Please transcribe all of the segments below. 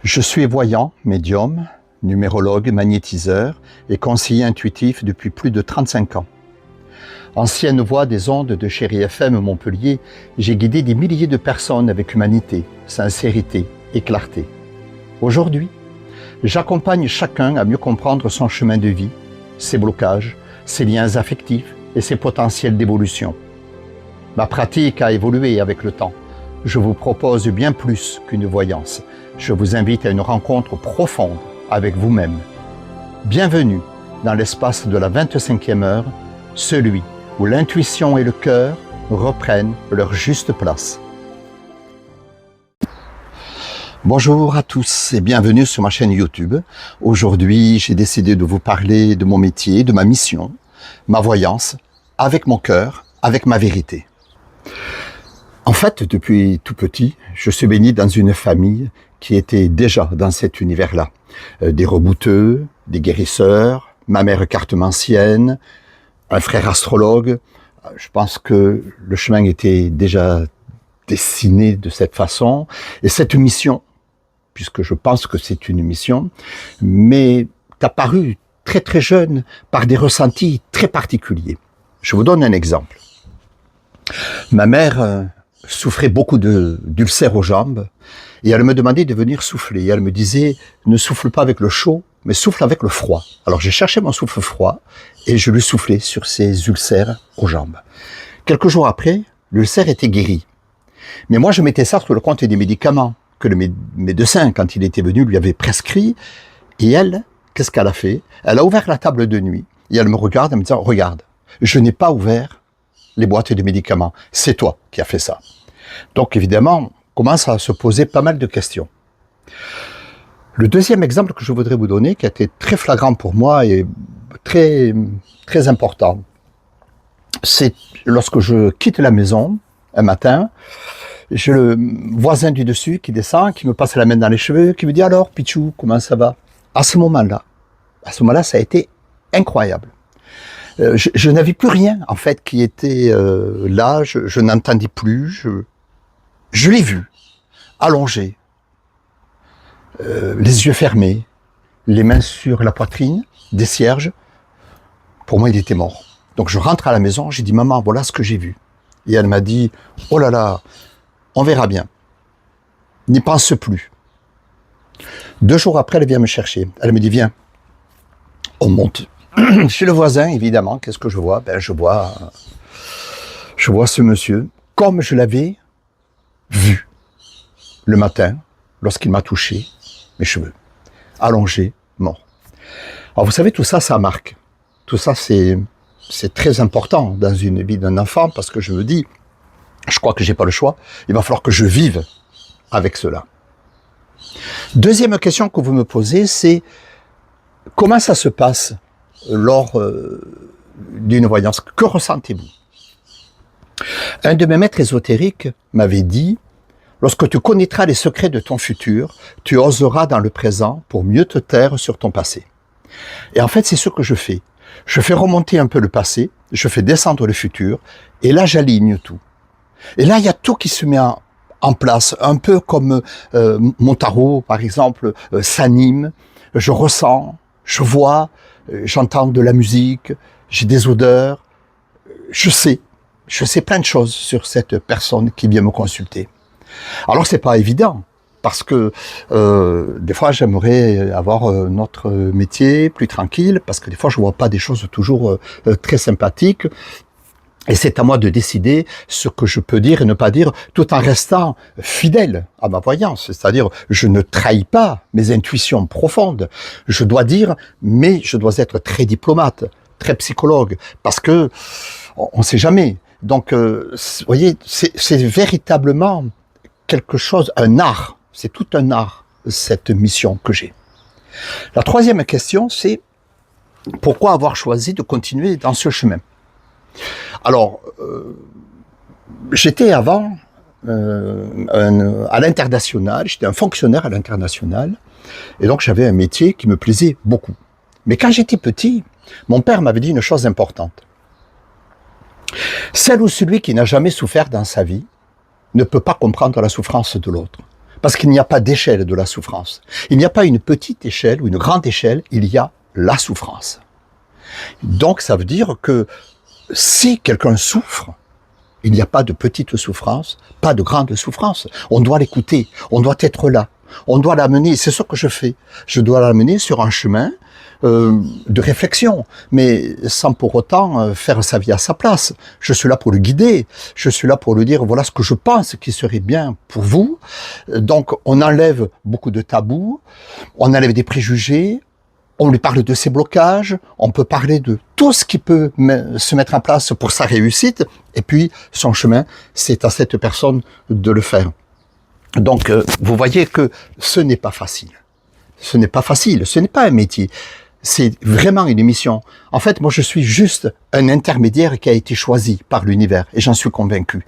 Je suis voyant, médium, numérologue, magnétiseur et conseiller intuitif depuis plus de 35 ans. Ancienne voix des ondes de Chéri FM Montpellier, j'ai guidé des milliers de personnes avec humanité, sincérité et clarté. Aujourd'hui, j'accompagne chacun à mieux comprendre son chemin de vie, ses blocages, ses liens affectifs et ses potentiels d'évolution. Ma pratique a évolué avec le temps. Je vous propose bien plus qu'une voyance. Je vous invite à une rencontre profonde avec vous-même. Bienvenue dans l'espace de la 25e heure, celui où l'intuition et le cœur reprennent leur juste place. Bonjour à tous et bienvenue sur ma chaîne YouTube. Aujourd'hui, j'ai décidé de vous parler de mon métier, de ma mission, ma voyance, avec mon cœur, avec ma vérité. En fait, depuis tout petit, je suis baigné dans une famille qui était déjà dans cet univers-là. Des rebouteux, des guérisseurs, ma mère cartomancienne, un frère astrologue. Je pense que le chemin était déjà dessiné de cette façon. Et cette mission, puisque je pense que c'est une mission, m'est apparue très très jeune par des ressentis très particuliers. Je vous donne un exemple. Ma mère souffrait beaucoup d'ulcères aux jambes et elle me demandait de venir souffler. Et elle me disait, ne souffle pas avec le chaud, mais souffle avec le froid. Alors j'ai cherché mon souffle froid et je lui soufflais sur ses ulcères aux jambes. Quelques jours après, l'ulcère était guéri. Mais moi, je mettais ça sur le compte des médicaments que le médecin, quand il était venu, lui avait prescrit. Et elle, qu'est-ce qu'elle a fait? Elle a ouvert la table de nuit et elle me regarde en me disant, regarde, je n'ai pas ouvert les boîtes de médicaments. C'est toi qui as fait ça. Donc évidemment, on commence à se poser pas mal de questions. Le deuxième exemple que je voudrais vous donner, qui a été très flagrant pour moi et très, très important, c'est lorsque je quitte la maison un matin, j'ai le voisin du dessus qui descend, qui me passe la main dans les cheveux, qui me dit « Alors, Pichou, comment ça va ?» À ce moment-là, ça a été incroyable. Je n'avais plus rien, en fait, qui était là, je n'entendais plus, je l'ai vu, allongé, les yeux fermés, les mains sur la poitrine, des cierges. Pour moi, il était mort. Donc je rentre à la maison, j'ai dit « Maman, voilà ce que j'ai vu. » Et elle m'a dit « Oh là là, on verra bien. N'y pense plus. » 2 jours après, elle vient me chercher. Elle me dit « Viens, on monte. » Chez le voisin, évidemment, qu'est-ce que je vois? Je vois ce monsieur, comme je l'avais vu le matin, lorsqu'il m'a touché mes cheveux, allongé, mort. Alors vous savez, tout ça, ça marque. Tout ça, c'est très important dans une vie d'un enfant, parce que je me dis, je crois que j'ai pas le choix, il va falloir que je vive avec cela. Deuxième question que vous me posez, c'est comment ça se passe lors d'une voyance? Que ressentez-vous? Un de mes maîtres ésotériques m'avait dit, lorsque tu connaîtras les secrets de ton futur, tu oseras dans le présent pour mieux te taire sur ton passé. Et en fait, c'est ce que je fais. Je fais remonter un peu le passé, je fais descendre le futur, et là, j'aligne tout. Et là, il y a tout qui se met en place, un peu comme mon tarot, par exemple, s'anime, je ressens, je vois, j'entends de la musique, j'ai des odeurs, je sais plein de choses sur cette personne qui vient me consulter. Alors c'est pas évident, parce que des fois j'aimerais avoir notre métier plus tranquille, parce que des fois je vois pas des choses toujours très sympathiques, et c'est à moi de décider ce que je peux dire et ne pas dire, tout en restant fidèle à ma voyance. C'est-à-dire, je ne trahis pas mes intuitions profondes. Je dois dire, mais je dois être très diplomate, très psychologue, parce que on ne sait jamais. Donc, vous voyez, c'est véritablement quelque chose, un art. C'est tout un art, cette mission que j'ai. La troisième question, c'est pourquoi avoir choisi de continuer dans ce chemin? Alors, j'étais avant à l'international, j'étais un fonctionnaire à l'international, et donc j'avais un métier qui me plaisait beaucoup. Mais quand j'étais petit, mon père m'avait dit une chose importante. Celle ou celui qui n'a jamais souffert dans sa vie ne peut pas comprendre la souffrance de l'autre. Parce qu'il n'y a pas d'échelle de la souffrance. Il n'y a pas une petite échelle ou une grande échelle, il y a la souffrance. Donc ça veut dire que si quelqu'un souffre, il n'y a pas de petite souffrance, pas de grande souffrance. On doit l'écouter, on doit être là, on doit l'amener, c'est ce que je fais. Je dois l'amener sur un chemin de réflexion, mais sans pour autant faire sa vie à sa place. Je suis là pour le guider, je suis là pour lui dire voilà ce que je pense qui serait bien pour vous. Donc on enlève beaucoup de tabous, on enlève des préjugés, on lui parle de ses blocages, on peut parler de tout ce qui peut se mettre en place pour sa réussite, et puis son chemin, c'est à cette personne de le faire. Donc vous voyez que ce n'est pas facile. Ce n'est pas facile, ce n'est pas un métier. C'est vraiment une mission. En fait, moi, je suis juste un intermédiaire qui a été choisi par l'univers, et j'en suis convaincu.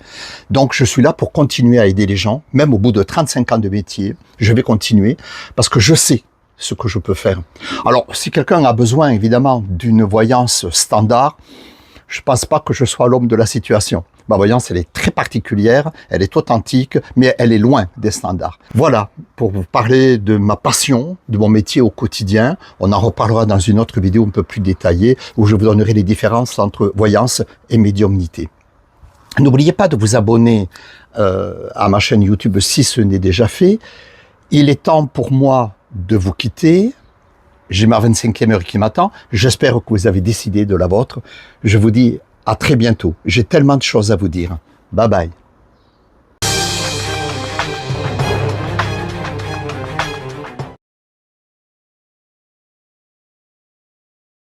Donc, je suis là pour continuer à aider les gens, même au bout de 35 ans de métier, je vais continuer, parce que je sais ce que je peux faire. Alors, si quelqu'un a besoin, évidemment, d'une voyance standard, je pense pas que je sois l'homme de la situation. Ma voyance, elle est très particulière, elle est authentique, mais elle est loin des standards. Voilà, pour vous parler de ma passion, de mon métier au quotidien. On en reparlera dans une autre vidéo un peu plus détaillée, où je vous donnerai les différences entre voyance et médiumnité. N'oubliez pas de vous abonner à ma chaîne YouTube si ce n'est déjà fait. Il est temps pour moi de vous quitter. J'ai ma 25e heure qui m'attend. J'espère que vous avez décidé de la vôtre. Je vous dis à très bientôt. J'ai tellement de choses à vous dire. Bye bye.